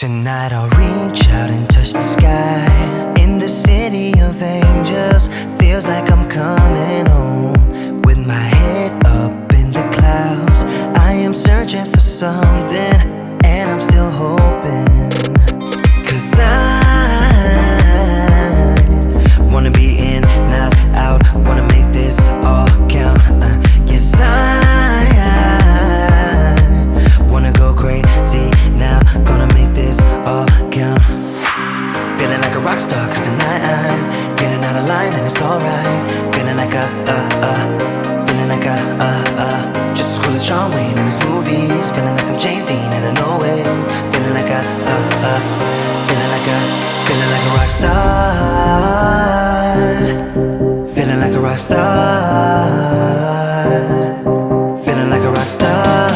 Tonight I'll reach out and touch the sky. In the city of angels, feels like I'm coming home. With my head up in the clouds, I am searching for something, and I'm still hoping. 'Cause I wanna be in, not out, wanna make this all count. Yes, I wanna go crazy now, gonna make this all count. Feeling like a rock star, 'cause tonight I'm getting out of line and it's alright. Feeling like feeling like just as cool as John Wayne in his movies. Feeling like I'm James Dean and I know it. Feeling like feeling like a rock star. Feeling like a rock star. Feeling like a rock star.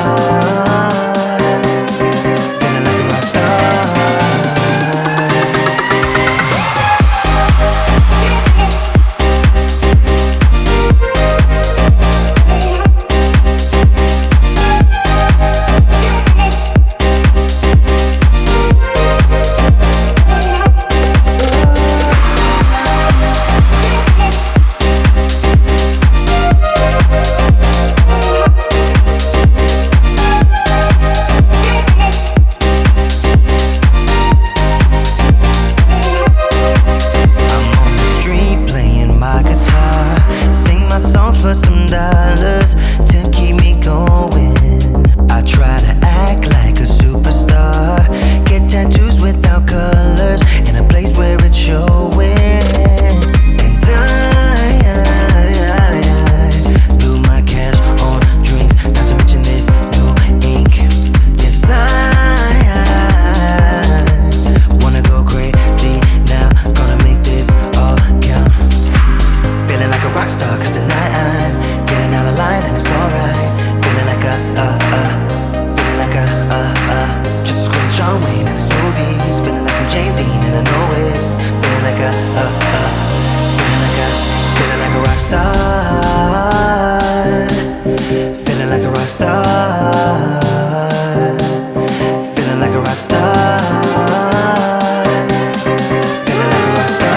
Feeling like a rock star. For some dollars to keep me going, I try to act like a superstar. Get tattoos without colors in a place where it's showing. And I blew my cash on drinks, not to mention this new ink. Yes, I wanna go crazy now, gonna make this all count. Feeling like a rock star, 'cause tonight I'm getting out of line and it's alright. Feeling like feeling like just as cool as John Wayne in his movies. Feeling like I'm James Dean and I know it. Feeling like feeling like a rock star. Feeling like a rock star. Feeling like a rock star. Feeling like a rock star.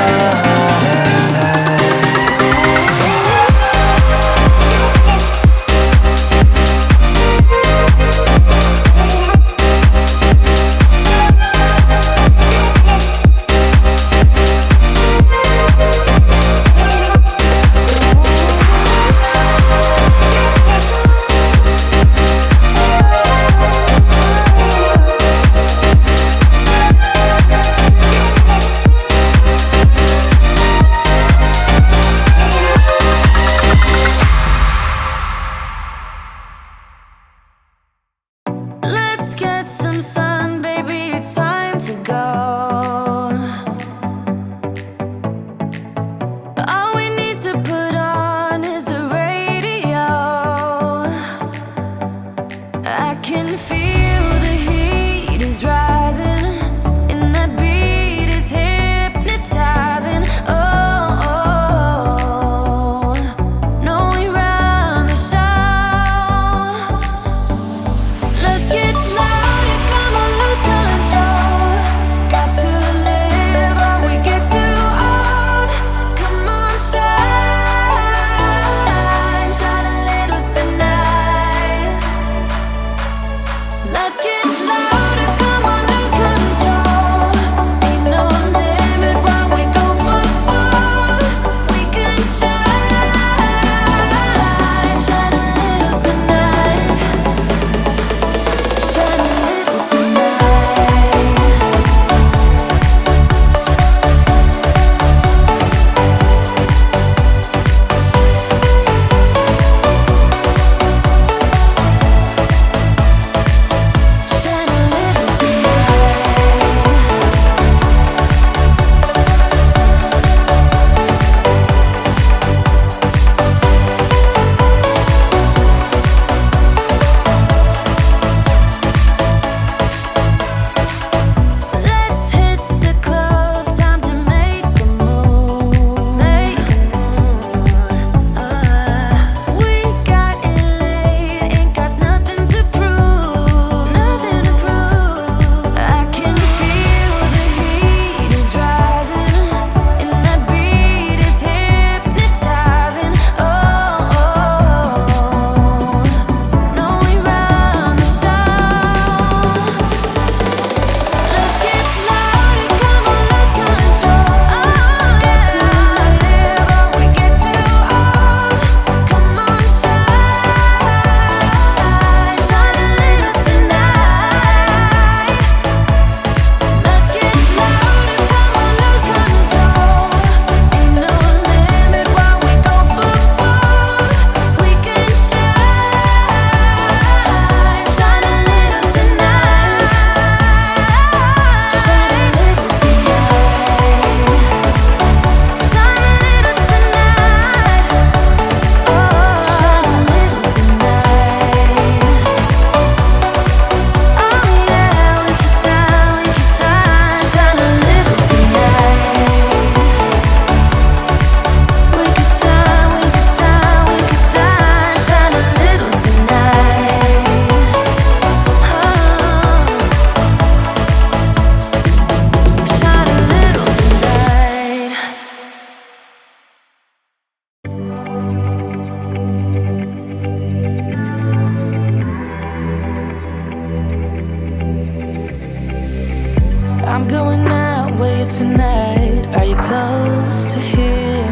I'm going out with you tonight. Are you close to here?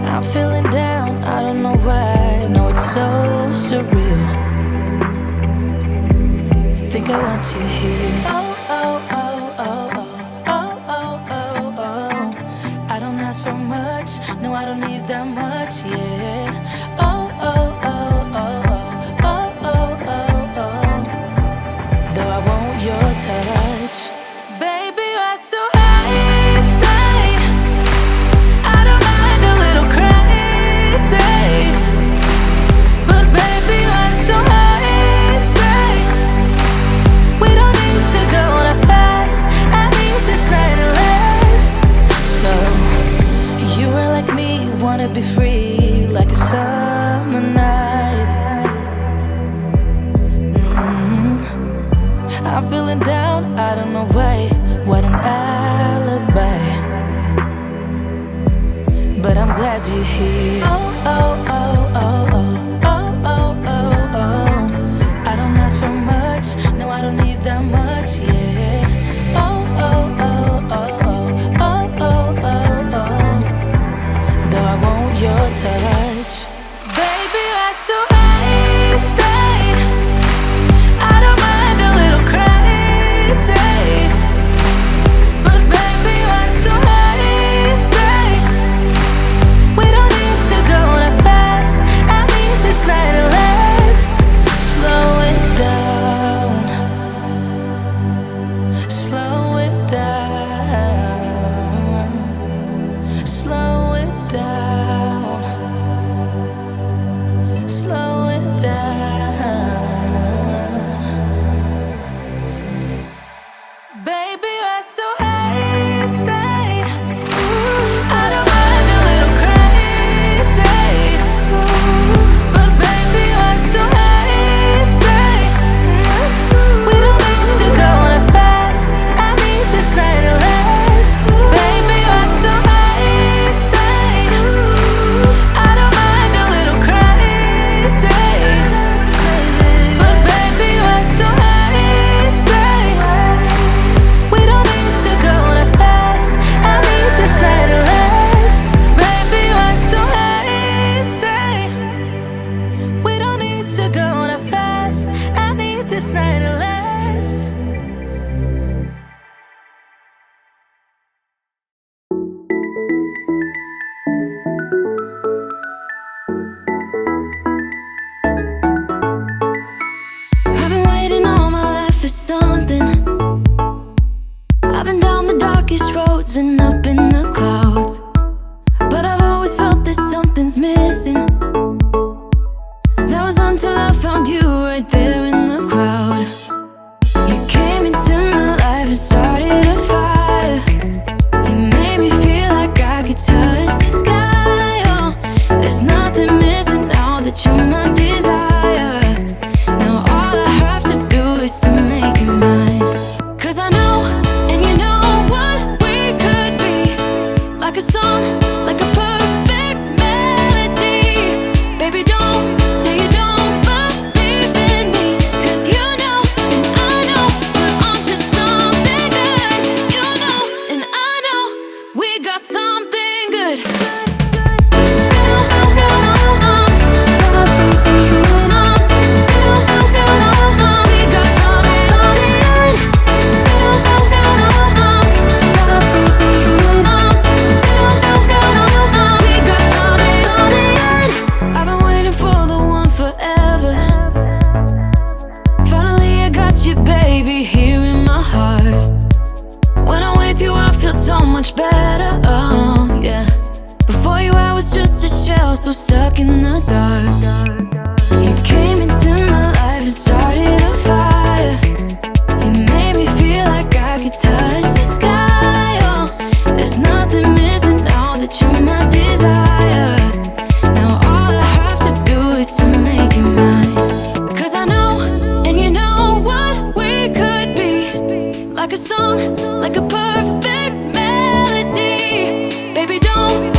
I'm feeling down, I don't know why. No, it's so surreal. Think I want you here. Oh, oh, oh, oh, oh, oh, oh, oh, oh. I don't ask for much, no, I don't need that much, yeah. Oh, oh, oh, oh, oh, oh, oh, oh, oh. Though I want your touch, baby, you're so high, stay. I don't mind a little crazy, but baby, you're so high, stay. We don't need to go on a fast. I need this night to last. So you were like me, wanna be free like a summer night. I'm feeling down, I don't know why. What an alibi. But I'm glad you're here. Oh, oh, oh, oh, oh, oh, oh, oh, oh. I don't ask for much, no, I don't need that much, yeah. Oh, oh, oh, oh, oh, oh, oh, oh, oh. Though I want your touch, baby, you're so high, stay. I don't mind a little crazy, but baby, you're so high, stay. We don't need to go on a fast. I need this night to last. Slow it down, slow it down, slow it down, slow it down. Baby, you're so high, stay. I don't mind a little crazy, but baby, you're so high, stay. We don't need to go on a fast. I need this night to last. Baby, you're so high, stay. I don't mind a little crazy, but baby, you're so high, stay. We don't need to go on a fast. I need this night to last. Baby, you're so high, stay. We don't need to go on a fast. I need this night to last. I've been waiting all my life for something. I've been down the darkest roads and up in the clouds, but I've always felt that something's missing. That was until I found you right there in the crowd. You came into my life and started a fire. You made me feel like I could touch the sky. Oh, there's nothing missing now that you're my desire. Now all I have to do is to make you mine. 'Cause I know, and you know what we could be. Like a song, like a perfect melody. Baby, don't say you don't believe in me, 'cause you know, and I know we're onto something good. You know, and I know we got something good. I've been waiting for the one forever. Finally I got you, baby, here in my heart. When I'm with you I feel so much better, oh yeah. Before you I was just a shell, so stuck in the dark. You came into my life and started a fire. You made me feel like I could touch the sky. Oh, there's nothing missing now that you're my desire. Now all I have to do is to make you mine. 'Cause I know, and you know what we could be. Like a song, like a perfect melody. Baby, don't